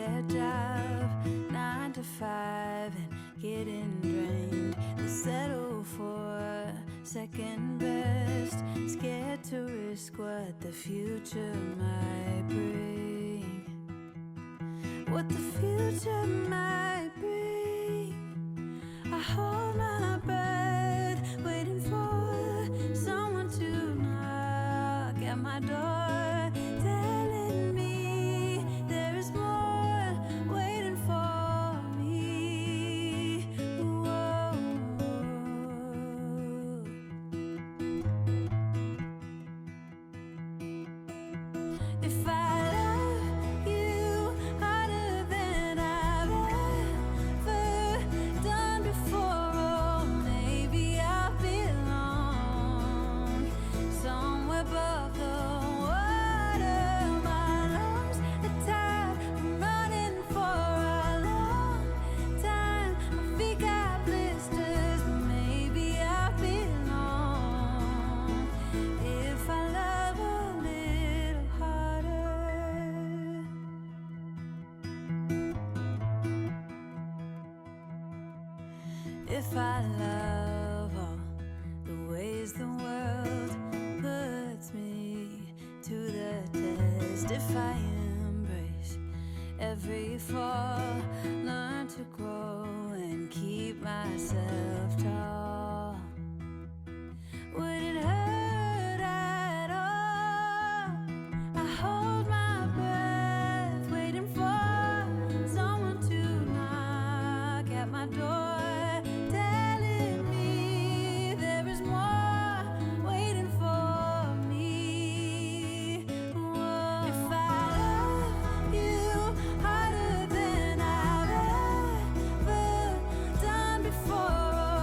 their job 9 to 5 and getting drained. They settle for second best, scared to risk what the future might bring. What the future might bring. I hold my breath, waiting for someone to knock at my door, telling me there is more waiting for me. Whoa. If I love you harder than I've ever done before, oh, maybe I'll belong somewhere above the water. My lungs are tired from running for a long time. My feet got blisters, but maybe I'll belong if I love a little harder. If I love all the ways the world puts me to the test, if I embrace every fall, learn to grow and keep myself tall, would it hurt at all? I hold my breath, waiting for someone to knock at my door, telling me there is more waiting for me. Whoa. If I love you harder than I've ever done before,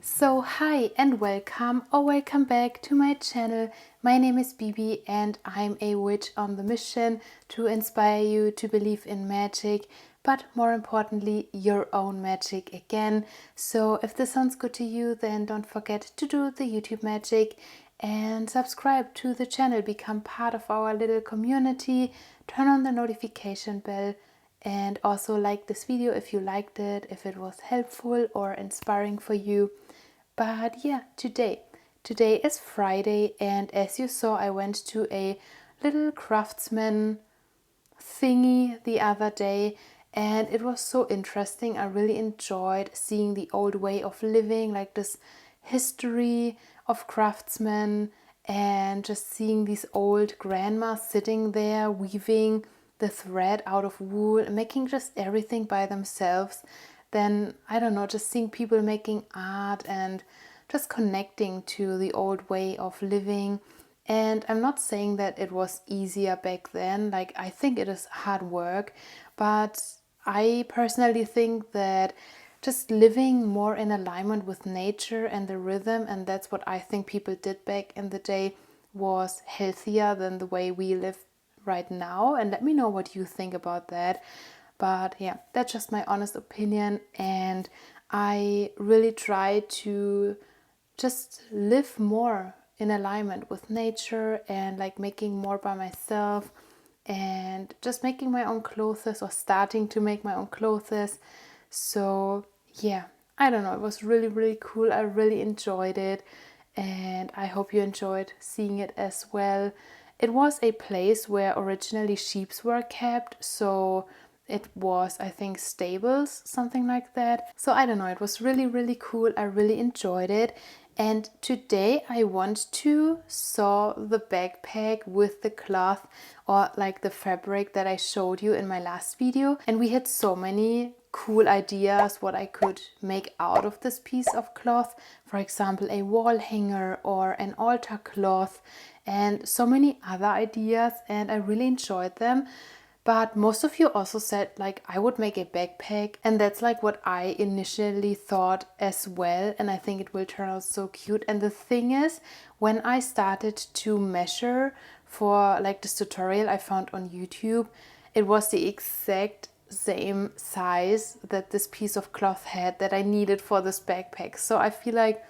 So hi and welcome or welcome back to my channel. My name is Bibi and I'm a witch on the mission to inspire you to believe in magic, but more importantly your own magic again. So if this sounds good to you, then don't forget to do the YouTube magic and subscribe to the channel, become part of our little community, turn on the notification bell, and also like this video if you liked it, if it was helpful or inspiring for you. But yeah, today is Friday, and as you saw, I went to a little craftsman thingy the other day, and it was so interesting. I really enjoyed seeing the old way of living, like this history of craftsmen, and just seeing these old grandmas sitting there weaving the thread out of wool, making just everything by themselves. Then I don't know, just seeing people making art and just connecting to the old way of living. And I'm not saying that it was easier back then, like I think it is hard work, but I personally think that just living more in alignment with nature and the rhythm, and that's what I think people did back in the day, was healthier than the way we live right now. And let me know what you think about that. But yeah, that's just my honest opinion, and I really try to just live more in alignment with nature and like making more by myself and just making my own clothes or starting to make my own clothes. So yeah, I don't know, it was really really cool. I really enjoyed it, and I hope you enjoyed seeing it as well. It was a place where originally sheep were kept, so it was, I think, stables, something like that. So I don't know, it was really really cool. I really enjoyed it. And today I want to sew the backpack with the cloth or like the fabric that I showed you in my last video. And we had so many cool ideas what I could make out of this piece of cloth. For example, a wall hanger or an altar cloth, and so many other ideas, and I really enjoyed them. But most of you also said like I would make a backpack, and that's like what I initially thought as well, and I think it will turn out so cute. And the thing is, when I started to measure for like this tutorial I found on YouTube, it was the exact same size that this piece of cloth had that I needed for this backpack. So I feel like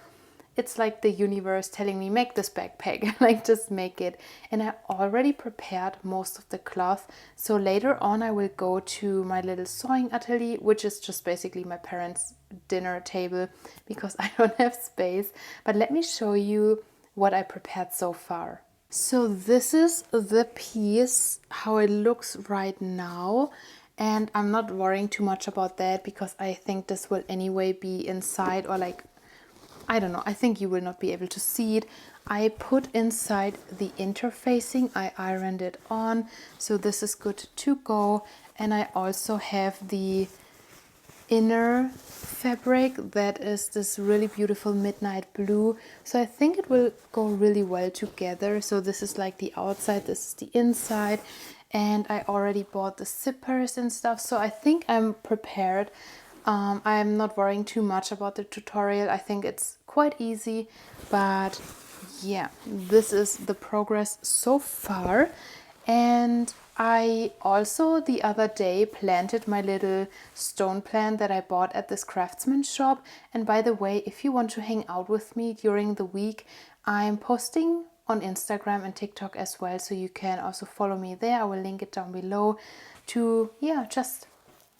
it's like the universe telling me, make this backpack, like just make it. And I already prepared most of the cloth. So later on I will go to my little sewing atelier, which is just basically my parents' dinner table because I don't have space. But let me show you what I prepared so far. So this is the piece, how it looks right now. And I'm not worrying too much about that because I think this will anyway be inside, or like, I don't know, I think you will not be able to see it. I put inside the interfacing, I ironed it on, so this is good to go. And I also have the inner fabric that is this really beautiful midnight blue, so I think it will go really well together. So this is like the outside, this is the inside, and I already bought the zippers and stuff, so I think I'm prepared. I'm not worrying too much about the tutorial. I think it's quite easy, but yeah, this is the progress so far. And I also the other day planted my little stone plant that I bought at this craftsman shop. And by the way, if you want to hang out with me during the week, I'm posting on Instagram and TikTok as well, so you can also follow me there. I will link it down below to, yeah, just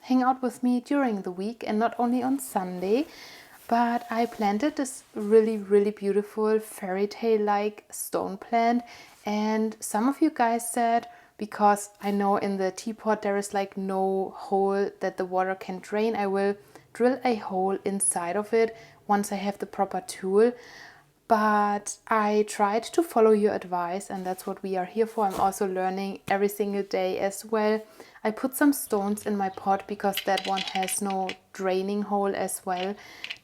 hang out with me during the week and not only on Sunday. But I planted this really really beautiful fairy tale like stone plant, and some of you guys said, because I know in the teapot there is like no hole that the water can drain, I will drill a hole inside of it once I have the proper tool. But I tried to follow your advice, and that's what we are here for. I'm also learning every single day as well. I put some stones in my pot because that one has no draining hole as well,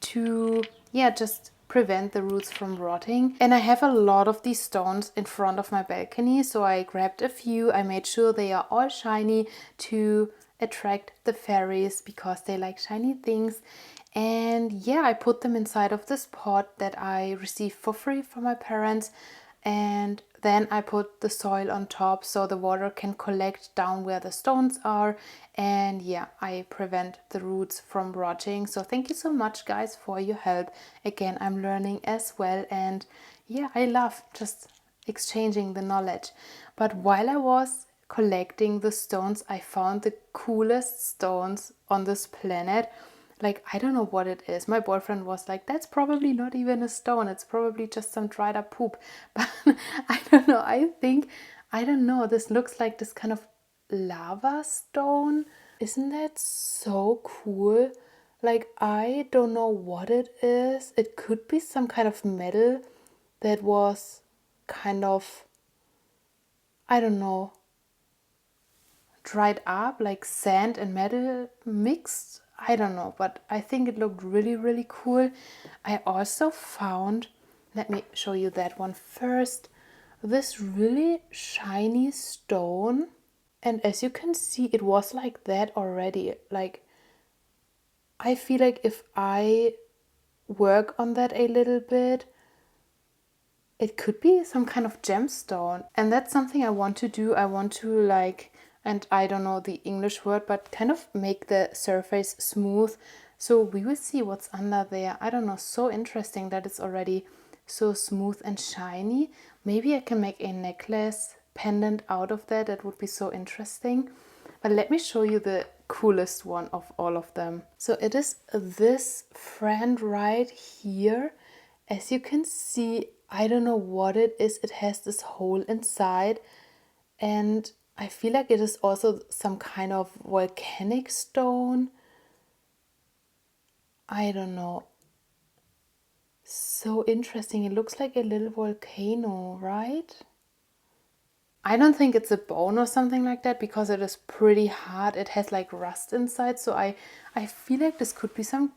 to, yeah, just prevent the roots from rotting. And I have a lot of these stones in front of my balcony, so I grabbed a few. I made sure they are all shiny to attract the fairies because they like shiny things. And yeah, I put them inside of this pot that I received for free from my parents, and then I put the soil on top so the water can collect down where the stones are, and yeah, I prevent the roots from rotting. So thank you so much, guys, for your help. Again, I'm learning as well, and yeah, I love just exchanging the knowledge. But while I was collecting the stones, I found the coolest stones on this planet. Like, I don't know what it is. My boyfriend was like, that's probably not even a stone. It's probably just some dried up poop. But I don't know. I don't know. This looks like this kind of lava stone. Isn't that so cool? Like, I don't know what it is. It could be some kind of metal that was kind of, I don't know, dried up, like sand and metal mixed. I don't know, but I think it looked really, really cool. I also found, let me show you that one first, this really shiny stone. And as you can see, it was like that already. Like, I feel like if I work on that a little bit, it could be some kind of gemstone. And that's something I want to do. I want to like, and I don't know the English word, but kind of make the surface smooth. So we will see what's under there. I don't know, so interesting that it's already so smooth and shiny. Maybe I can make a necklace pendant out of that. That would be so interesting. But let me show you the coolest one of all of them. So it is this friend right here. As you can see, I don't know what it is. It has this hole inside, and I feel like it is also some kind of volcanic stone. I don't know. So interesting. It looks like a little volcano, right? I don't think it's a bone or something like that because it is pretty hard. It has like rust inside. So I feel like this could be some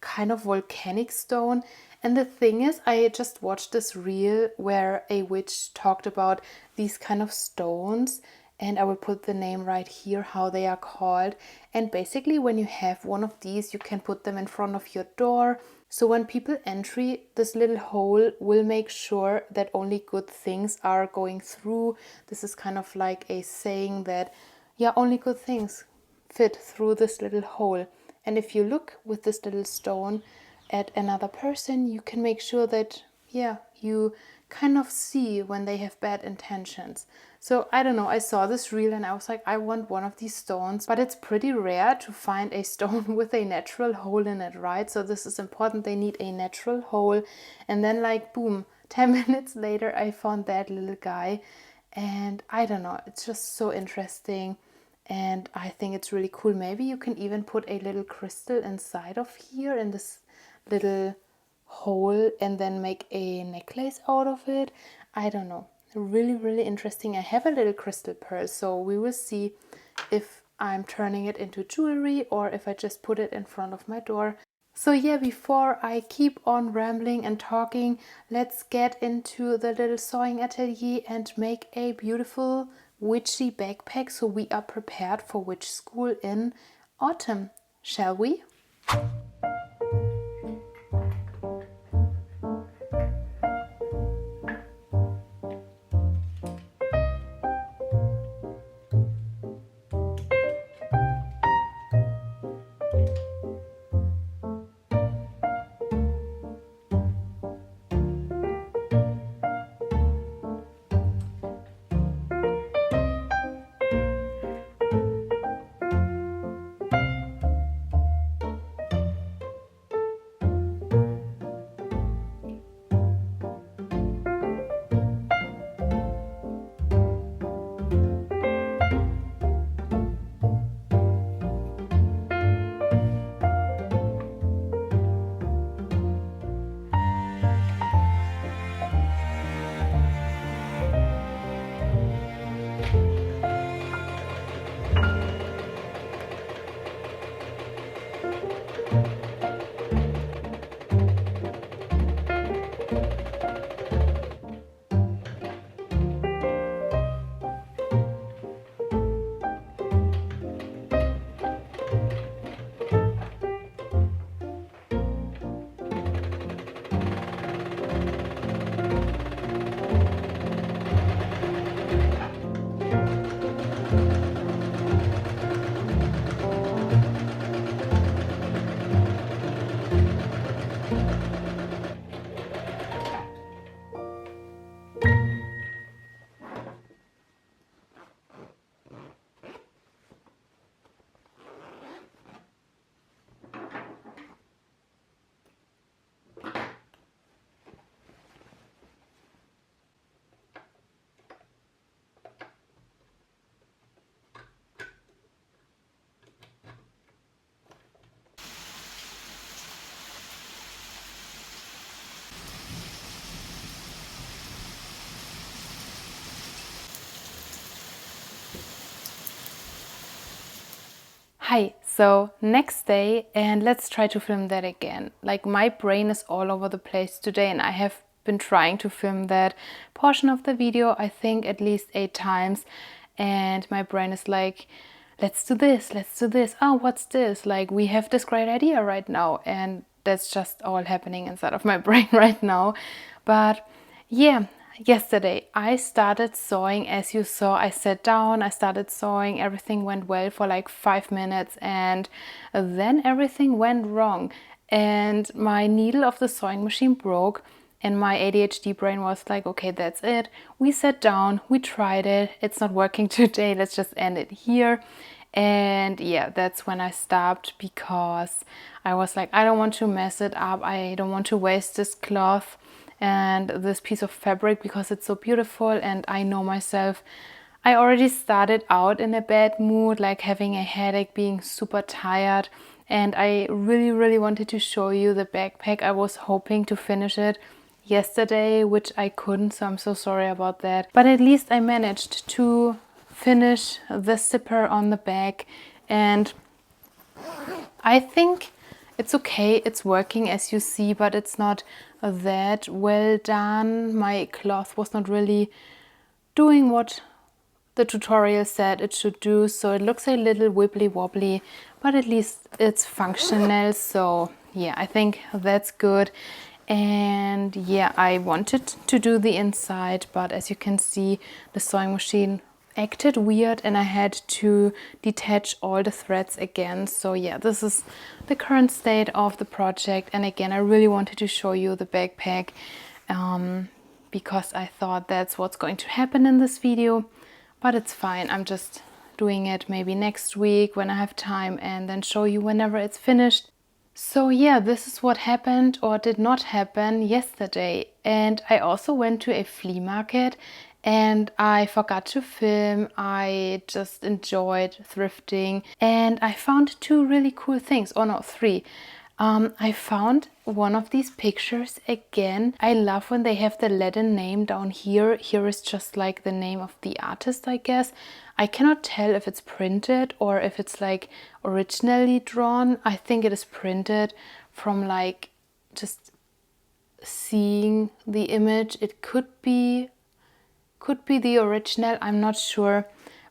kind of volcanic stone. And the thing is, I just watched this reel where a witch talked about these kind of stones, and I will put the name right here, how they are called. And basically, when you have one of these, you can put them in front of your door. So when people enter, this little hole will make sure that only good things are going through. This is kind of like a saying that, yeah, only good things fit through this little hole. And if you look with this little stone at another person, you can make sure that, yeah, you kind of see when they have bad intentions. So I don't know, I saw this reel and I was like, I want one of these stones, but it's pretty rare to find a stone with a natural hole in it, right? So this is important. They need a natural hole. And then like, boom, 10 minutes later, I found that little guy. And I don't know, it's just so interesting. And I think it's really cool. Maybe you can even put a little crystal inside of here in this little hole and then make a necklace out of it. I don't know. Really, really interesting. I have a little crystal pearl, so we will see if I'm turning it into jewelry or if I just put it in front of my door. So yeah, before I keep on rambling and talking, let's get into the little sewing atelier and make a beautiful witchy backpack so we are prepared for witch school in autumn. Shall we? Hi, so next day, and let's try to film that again. Like, my brain is all over the place today, and I have been trying to film that portion of the video, I think at least 8 times, and my brain is like, let's do this, let's do this. Oh, what's this? Like, we have this great idea right now, and that's just all happening inside of my brain right now. But yeah, yesterday I started sewing. As you saw, I sat down, I started sewing, everything went well for like 5 minutes, and then everything went wrong, and my needle of the sewing machine broke. And my ADHD brain was like, okay, that's it. We sat down, we tried it, it's not working today, let's just end it here. And yeah, that's when I stopped, because I was like, I don't want to mess it up, I don't want to waste this cloth and this piece of fabric because it's so beautiful. And I know myself, I already started out in a bad mood, like having a headache, being super tired, and I really wanted to show you the backpack. I was hoping to finish it yesterday, which I couldn't, so I'm so sorry about that, but at least I managed to finish the zipper on the back, and I think it's okay, it's working as you see, but it's not that well done. My cloth was not really doing what the tutorial said it should do, so it looks a little wibbly wobbly, but at least it's functional. So yeah, I think that's good. And yeah, I wanted to do the inside, but as you can see, the sewing machine acted weird and I had to detach all the threads again. So yeah, this is the current state of the project. And again, I really wanted to show you the backpack because I thought that's what's going to happen in this video, but it's fine. I'm just doing it maybe next week when I have time, and then show you whenever it's finished. So yeah, this is what happened or did not happen yesterday. And I also went to a flea market and I forgot to film. I just enjoyed thrifting and I found 2 really cool things, or no, 3. I found one of these pictures again. I love when they have the Latin name down here. Here is just like the name of the artist, I guess. I cannot tell if it's printed or if it's like originally drawn. I think it is printed from like just seeing the image. It could be the original, I'm not sure.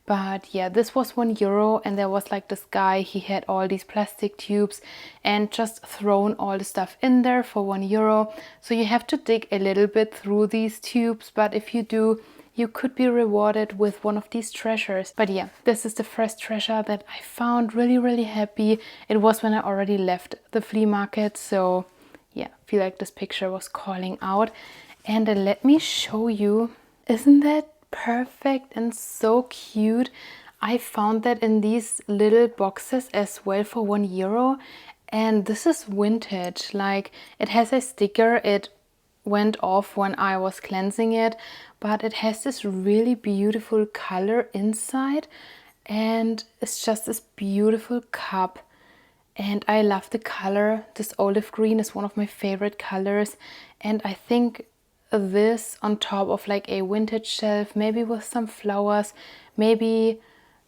But yeah, this was €1 and there was like this guy, he had all these plastic tubes and just thrown all the stuff in there for €1. So you have to dig a little bit through these tubes, but if you do, you could be rewarded with one of these treasures. But yeah, this is the first treasure that I found. Really happy. It was when I already left the flea market, so yeah, I feel like this picture was calling out. And let me show you. Isn't that perfect and so cute? I found that in these little boxes as well for €1, and this is vintage. Like, it has a sticker, it went off when I was cleansing it, but it has this really beautiful color inside, and it's just this beautiful cup. And I love the color. This olive green is one of my favorite colors, and I think this on top of like a vintage shelf, maybe with some flowers, maybe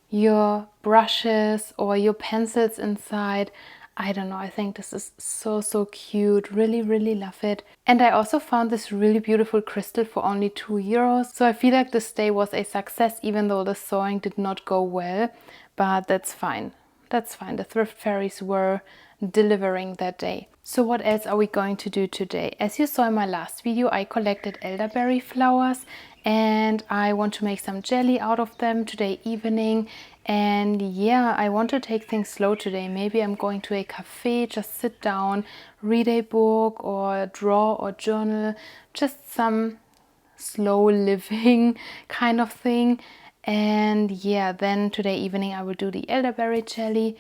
your brushes or your pencils inside, I don't know, I think this is so cute. Really love it. And I also found this really beautiful crystal for only €2, so I feel like this day was a success, even though the sewing did not go well, but that's fine. That's fine. The thrift fairies were delivering that day. So what else are we going to do today? As you saw in my last video, I collected elderberry flowers and I want to make some jelly out of them today evening. And yeah, I want to take things slow today. Maybe I'm going to a cafe, just sit down, read a book or draw or journal, just some slow living kind of thing. And yeah, then today evening I will do the elderberry jelly.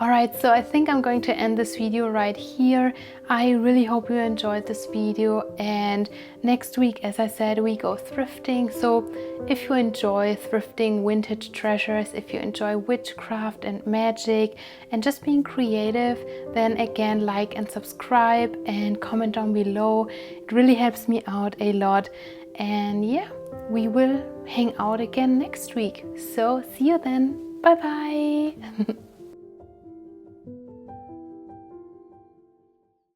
Alright, so I think I'm going to end this video right here. I really hope you enjoyed this video, and next week, as I said, we go thrifting. So if you enjoy thrifting vintage treasures, if you enjoy witchcraft and magic and just being creative, then again, like and subscribe and comment down below. It really helps me out a lot. And yeah, we will hang out again next week. So see you then. Bye bye.